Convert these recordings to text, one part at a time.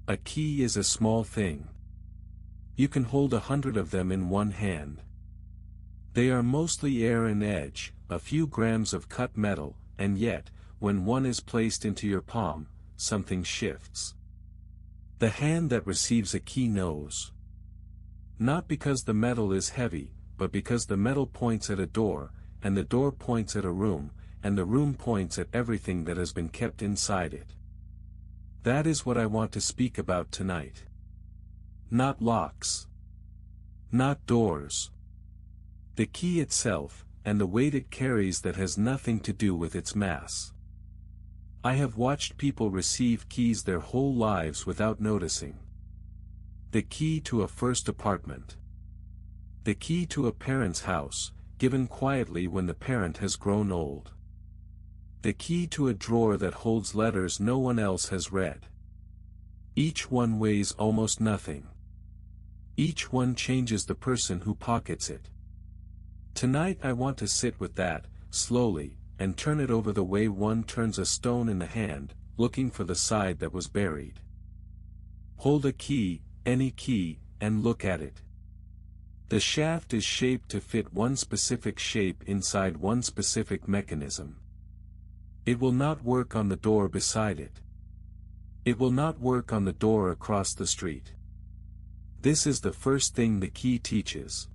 A key is a small thing. You can hold 100 of them in one hand. They are mostly air and edge, a few grams of cut metal, and yet, when one is placed into your palm, something shifts. The hand that receives a key knows. Not because the metal is heavy, but because the metal points at a door, and the door points at a room, and the room points at everything that has been kept inside it. That is what I want to speak about tonight. Not locks. Not doors. The key itself, and the weight it carries that has nothing to do with its mass. I have watched people receive keys their whole lives without noticing. The key to a first apartment. The key to a parent's house, given quietly when the parent has grown old. The key to a drawer that holds letters no one else has read. Each one weighs almost nothing. Each one changes the person who pockets it. Tonight I want to sit with that, slowly, and turn it over the way one turns a stone in the hand, looking for the side that was buried. Hold a key, any key, and look at it. The shaft is shaped to fit one specific shape inside one specific mechanism. It will not work on the door beside it. It will not work on the door across the street. This is the first thing the key teaches.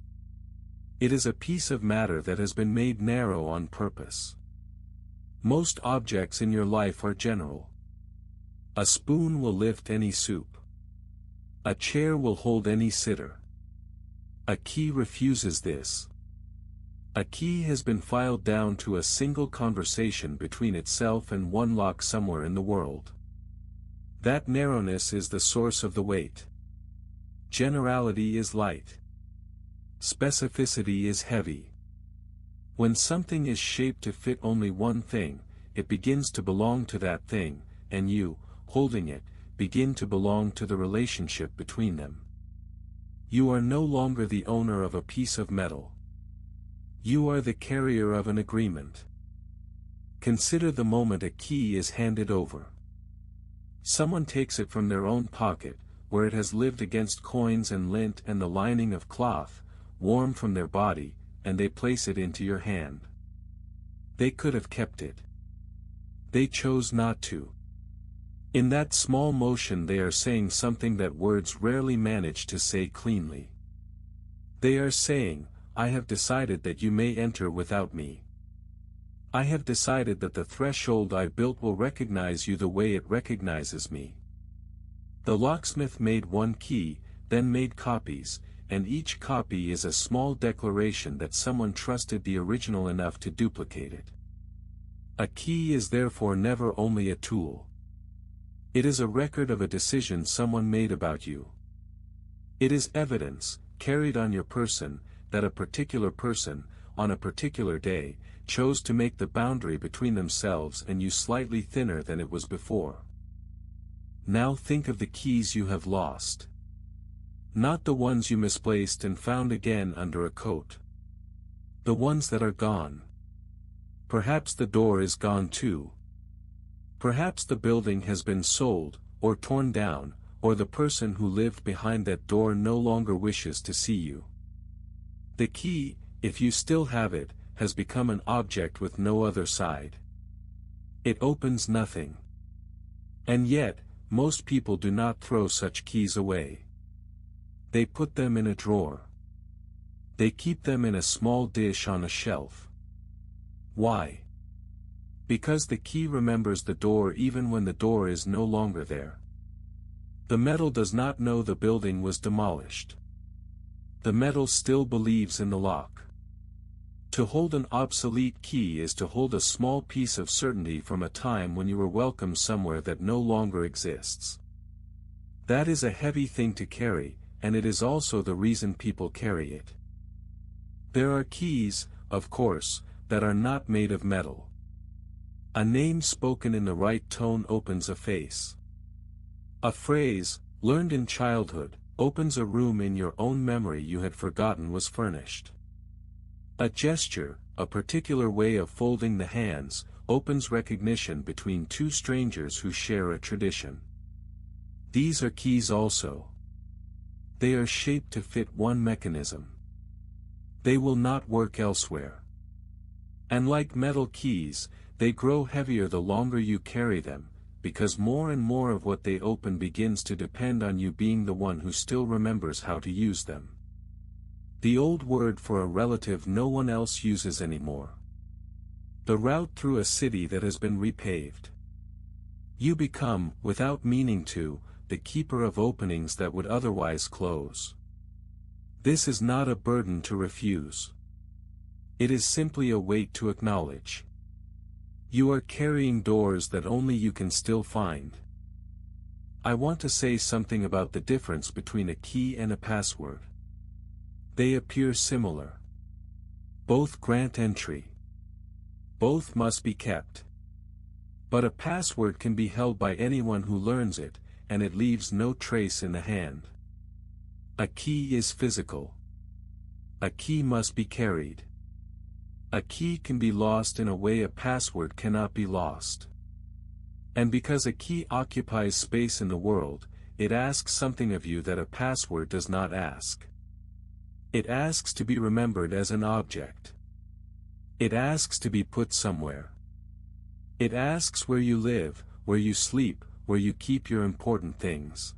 It is a piece of matter that has been made narrow on purpose. Most objects in your life are general. A spoon will lift any soup. A chair will hold any sitter. A key refuses this. A key has been filed down to a single conversation between itself and one lock somewhere in the world. That narrowness is the source of the weight. Generality is light. Specificity is heavy. When something is shaped to fit only one thing, it begins to belong to that thing, and you, holding it, begin to belong to the relationship between them. You are no longer the owner of a piece of metal. You are the carrier of an agreement. Consider the moment a key is handed over. Someone takes it from their own pocket, where it has lived against coins and lint and the lining of cloth, warm from their body, and they place it into your hand. They could have kept it. They chose not to. In that small motion they are saying something that words rarely manage to say cleanly. They are saying, I have decided that you may enter without me. I have decided that the threshold I built will recognize you the way it recognizes me. The locksmith made one key, then made copies, and each copy is a small declaration that someone trusted the original enough to duplicate it. A key is therefore never only a tool. It is a record of a decision someone made about you. It is evidence, carried on your person, that a particular person, on a particular day, chose to make the boundary between themselves and you slightly thinner than it was before. Now think of the keys you have lost. Not the ones you misplaced and found again under a coat. The ones that are gone. Perhaps the door is gone too. Perhaps the building has been sold, or torn down, or the person who lived behind that door no longer wishes to see you. The key, if you still have it, has become an object with no other side. It opens nothing. And yet, most people do not throw such keys away. They put them in a drawer. They keep them in a small dish on a shelf. Why? Because the key remembers the door even when the door is no longer there. The metal does not know the building was demolished. The metal still believes in the lock. To hold an obsolete key is to hold a small piece of certainty from a time when you were welcome somewhere that no longer exists. That is a heavy thing to carry, and it is also the reason people carry it. There are keys, of course, that are not made of metal. A name spoken in the right tone opens a face. A phrase, learned in childhood, opens a room in your own memory you had forgotten was furnished. A gesture, a particular way of folding the hands, opens recognition between two strangers who share a tradition. These are keys also. They are shaped to fit one mechanism. They will not work elsewhere. And like metal keys, they grow heavier the longer you carry them, because more and more of what they open begins to depend on you being the one who still remembers how to use them. The old word for a relative no one else uses anymore. The route through a city that has been repaved. You become, without meaning to, the keeper of openings that would otherwise close. This is not a burden to refuse. It is simply a weight to acknowledge. You are carrying doors that only you can still find. I want to say something about the difference between a key and a password. They appear similar. Both grant entry. Both must be kept. But a password can be held by anyone who learns it, and it leaves no trace in the hand. A key is physical. A key must be carried. A key can be lost in a way a password cannot be lost. And because a key occupies space in the world, it asks something of you that a password does not ask. It asks to be remembered as an object. It asks to be put somewhere. It asks where you live, where you sleep, where you keep your important things.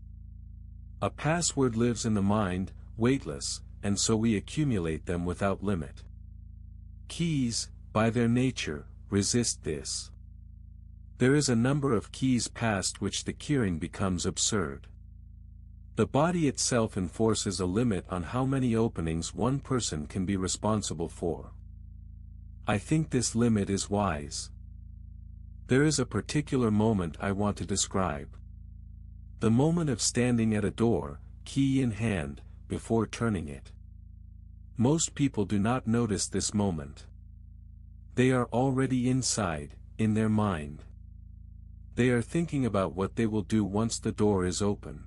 A password lives in the mind, weightless, and so we accumulate them without limit. Keys, by their nature, resist this. There is a number of keys past which the keying becomes absurd. The body itself enforces a limit on how many openings one person can be responsible for. I think this limit is wise. There is a particular moment I want to describe. The moment of standing at a door, key in hand, before turning it. Most people do not notice this moment. They are already inside, in their mind. They are thinking about what they will do once the door is open.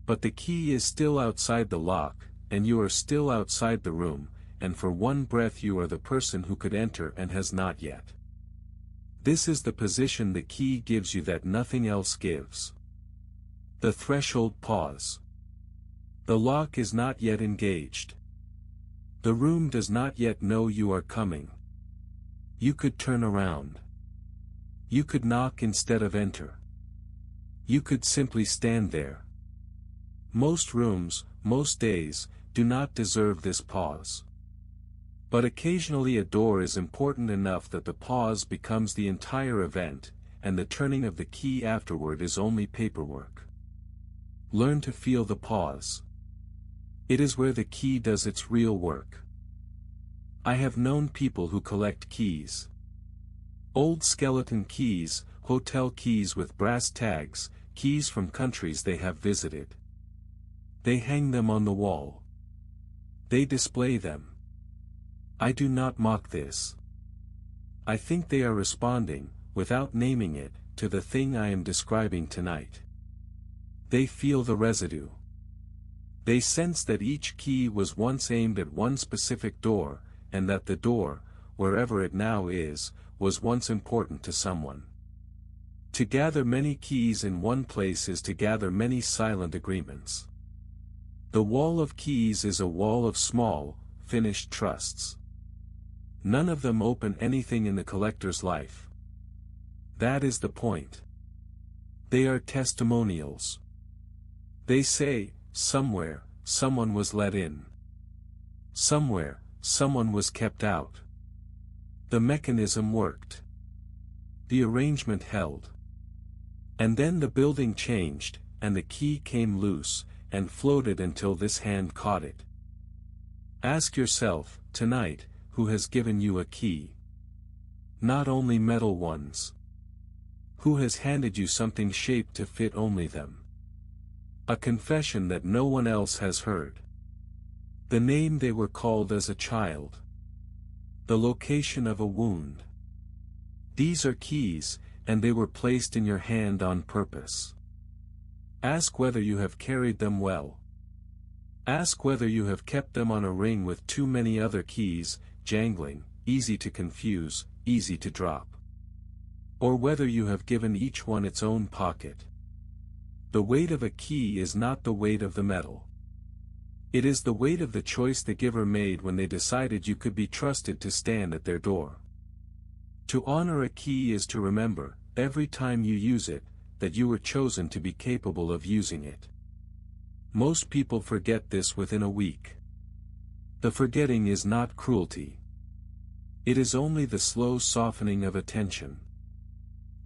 But the key is still outside the lock, and you are still outside the room, and for one breath you are the person who could enter and has not yet. This is the position the key gives you that nothing else gives. The threshold pause. The lock is not yet engaged. The room does not yet know you are coming. You could turn around. You could knock instead of enter. You could simply stand there. Most rooms, most days, do not deserve this pause. But occasionally a door is important enough that the pause becomes the entire event, and the turning of the key afterward is only paperwork. Learn to feel the pause. It is where the key does its real work. I have known people who collect keys. Old skeleton keys, hotel keys with brass tags, keys from countries they have visited. They hang them on the wall. They display them. I do not mock this. I think they are responding, without naming it, to the thing I am describing tonight. They feel the residue. They sense that each key was once aimed at one specific door, and that the door, wherever it now is, was once important to someone. To gather many keys in one place is to gather many silent agreements. The wall of keys is a wall of small, finished trusts. None of them open anything in the collector's life. That is the point. They are testimonials. They say, somewhere, someone was let in. Somewhere, someone was kept out. The mechanism worked. The arrangement held. And then the building changed, and the key came loose, and floated until this hand caught it. Ask yourself, tonight, who has given you a key? Not only metal ones. Who has handed you something shaped to fit only them? A confession that no one else has heard. The name they were called as a child. The location of a wound. These are keys, and they were placed in your hand on purpose. Ask whether you have carried them well. Ask whether you have kept them on a ring with too many other keys, jangling, easy to confuse, easy to drop. Or whether you have given each one its own pocket. The weight of a key is not the weight of the metal. It is the weight of the choice the giver made when they decided you could be trusted to stand at their door. To honor a key is to remember, every time you use it, that you were chosen to be capable of using it. Most people forget this within a week. The forgetting is not cruelty. It is only the slow softening of attention.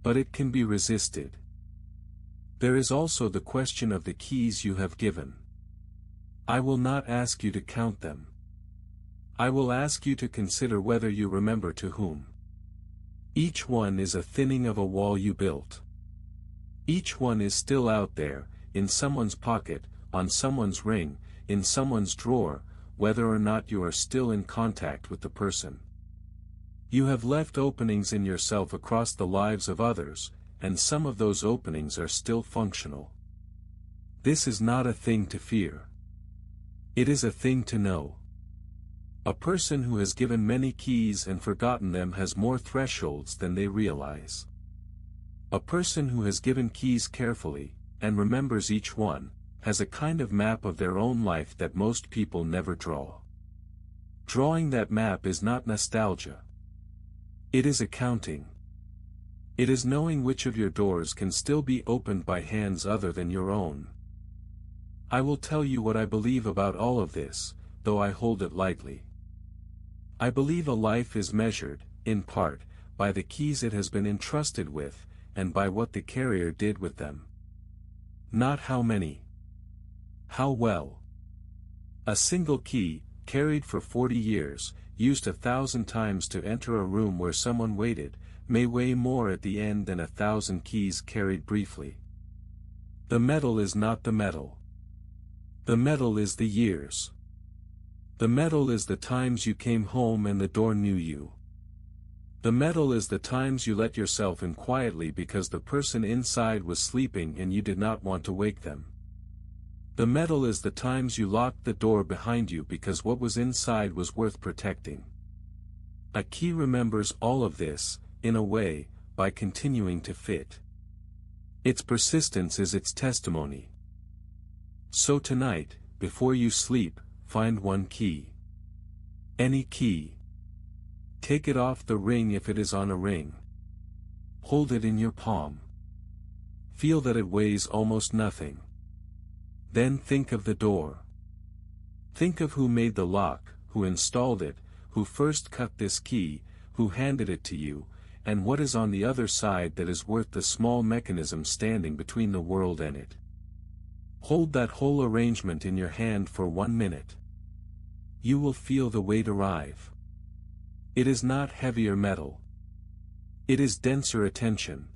But it can be resisted. There is also the question of the keys you have given. I will not ask you to count them. I will ask you to consider whether you remember to whom. Each one is a thinning of a wall you built. Each one is still out there, in someone's pocket, on someone's ring, in someone's drawer, whether or not you are still in contact with the person. You have left openings in yourself across the lives of others, and some of those openings are still functional. This is not a thing to fear. It is a thing to know. A person who has given many keys and forgotten them has more thresholds than they realize. A person who has given keys carefully, and remembers each one, has a kind of map of their own life that most people never draw. Drawing that map is not nostalgia. It is accounting. It is knowing which of your doors can still be opened by hands other than your own. I will tell you what I believe about all of this, though I hold it lightly. I believe a life is measured, in part, by the keys it has been entrusted with, and by what the carrier did with them. Not how many. How well. A single key, carried for 40 years, used 1,000 times to enter a room where someone waited, may weigh more at the end than 1,000 keys carried briefly. The metal is not the metal. The metal is the years. The metal is the times you came home and the door knew you. The metal is the times you let yourself in quietly because the person inside was sleeping and you did not want to wake them. The metal is the times you locked the door behind you because what was inside was worth protecting. A key remembers all of this, in a way, by continuing to fit. Its persistence is its testimony. So tonight, before you sleep, find one key. Any key. Take it off the ring if it is on a ring. Hold it in your palm. Feel that it weighs almost nothing. Then think of the door. Think of who made the lock, who installed it, who first cut this key, who handed it to you, and what is on the other side that is worth the small mechanism standing between the world and it. Hold that whole arrangement in your hand for 1 minute. You will feel the weight arrive. It is not heavier metal. It is denser attention.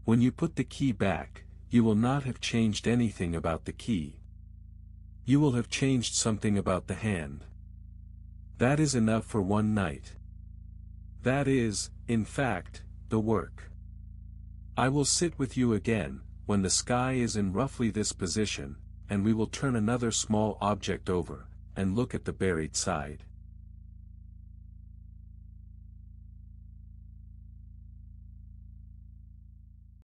When you put the key back, you will not have changed anything about the key. You will have changed something about the hand. That is enough for one night. That is, in fact, the work. I will sit with you again, when the sky is in roughly this position, and we will turn another small object over, and look at the buried side.